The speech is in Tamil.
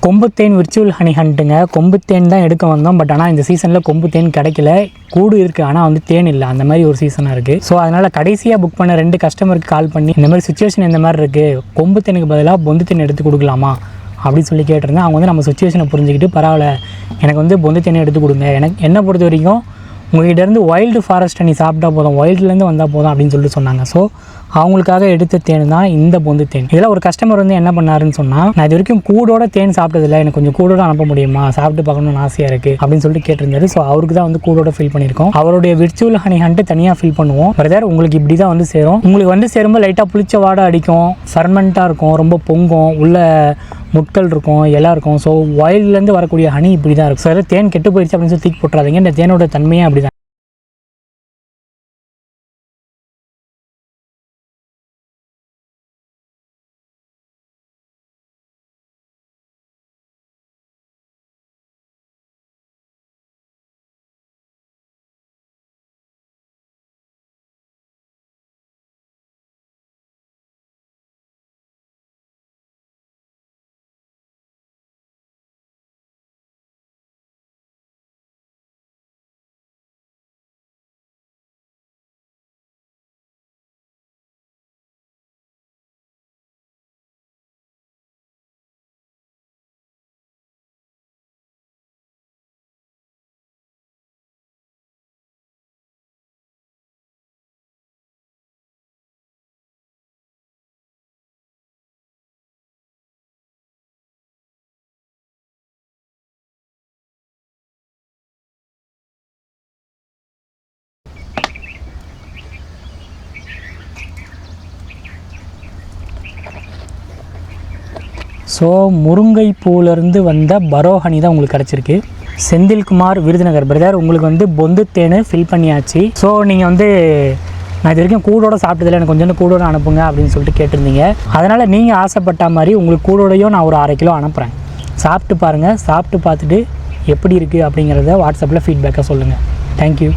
கொம்புத்தேன் விர்ச்சுவல் ஹனி ஹண்ட்டுங்க. கொம்புத்தேன் தான் எடுக்க வந்தோம். பட் ஆனால் இந்த சீசனில் கொம்புத்தேன் கிடைக்கல. கூடு இருக்குது, ஆனால் வந்து தேன் இல்லை. அந்த மாதிரி ஒரு சீசனாக இருக்குது. ஸோ அதனால் கடைசியாக புக் பண்ண 2 கஸ்டமருக்கு கால் பண்ணி இந்த மாதிரி சுச்சுவேஷன் இந்த மாதிரி இருக்குது, கொம்புத்தேனுக்கு பதிலாக பொந்துத்தேன் எடுத்து கொடுக்கலாமா அப்படின்னு சொல்லி கேட்டிருந்தேன். அவங்க வந்து நம்ம சுச்சுவேஷனை புரிஞ்சுக்கிட்டு பரவாயில்ல, எனக்கு வந்து பொந்துத்தேனை எடுத்து கொடுங்க, எனக்கு என்னை பொறுத்த வரைக்கும் உங்கள்கிட்டருந்து வைல்டு ஃபாரஸ்ட்டை நீ சாப்பிட்டா போதும், வைல்டுலேருந்து வந்தால் போதும் அப்படின்னு சொல்லிட்டு சொன்னாங்க. ஸோ அவங்களுக்காக எடுத்த தேன் தான் இந்த பொந்து தேன். இதில் ஒரு கஸ்டமர் வந்து என்ன பண்ணாருன்னு சொன்னால், நான் இது வரைக்கும் கூடோட தேன் சாப்பிட்டதில்லை, எனக்கு கொஞ்சம் கூடோட அனுப்ப முடியுமா, சாப்பிட்டு பார்க்கணும்னு ஆசையாக இருக்குது அப்படின்னு சொல்லிட்டு கேட்டிருந்தாரு. ஸோ அவருக்கு தான் வந்து கூடோட ஃபில் பண்ணியிருக்கோம். அவருடைய விர்ச்சுவல் ஹனி ஹண்ட்டு தனியாக ஃபில் பண்ணுவோம். பிரதர் உங்களுக்கு இப்படி தான் வந்து சேரும். உங்களுக்கு வந்து சேரும்போது லைட்டாக புளிச்ச வாடை அடிக்கும், ஃபர்மெண்ட்டாக இருக்கும், ரொம்ப பொங்கும், உள்ள முட்கள் இருக்கும், எல்லாம் இருக்கும். ஸோ வைல்ட்லேருந்து வரக்கூடிய ஹனி இப்படி தான் இருக்கும். சார் தேன் கெட்டு போயிடுச்சு அப்படின்னு சொல்லி தூக்கி போட்டுறாதீங்க. இந்த தேனோட தன்மையே அப்படி தான். ஸோ முருங்கைப்பூலேருந்து வந்த பரோஹனி தான் உங்களுக்கு கிடச்சிருக்கு. செந்தில்குமார், விருதுநகர். பிரதர் உங்களுக்கு வந்து பொந்து தேன் ஃபில் பண்ணியாச்சு. ஸோ நீங்கள் வந்து நான் இது வரைக்கும் கூடோட சாப்பிட்டதில்லை, எனக்கு கொஞ்சம் கூடோட அனுப்புங்க அப்படின்னு சொல்லிட்டு கேட்டிருந்தீங்க. அதனால் நீங்கள் ஆசைப்பட்ட மாதிரி உங்களுக்கு கூடோடையும் நான் ஒரு 1/2 கிலோ அனுப்புகிறேன். சாப்பிட்டு பாருங்கள். சாப்பிட்டு பார்த்துட்டு எப்படி இருக்குது அப்படிங்கிறத வாட்ஸ்அப்பில் ஃபீட்பேக்காக சொல்லுங்கள். தேங்க்யூ.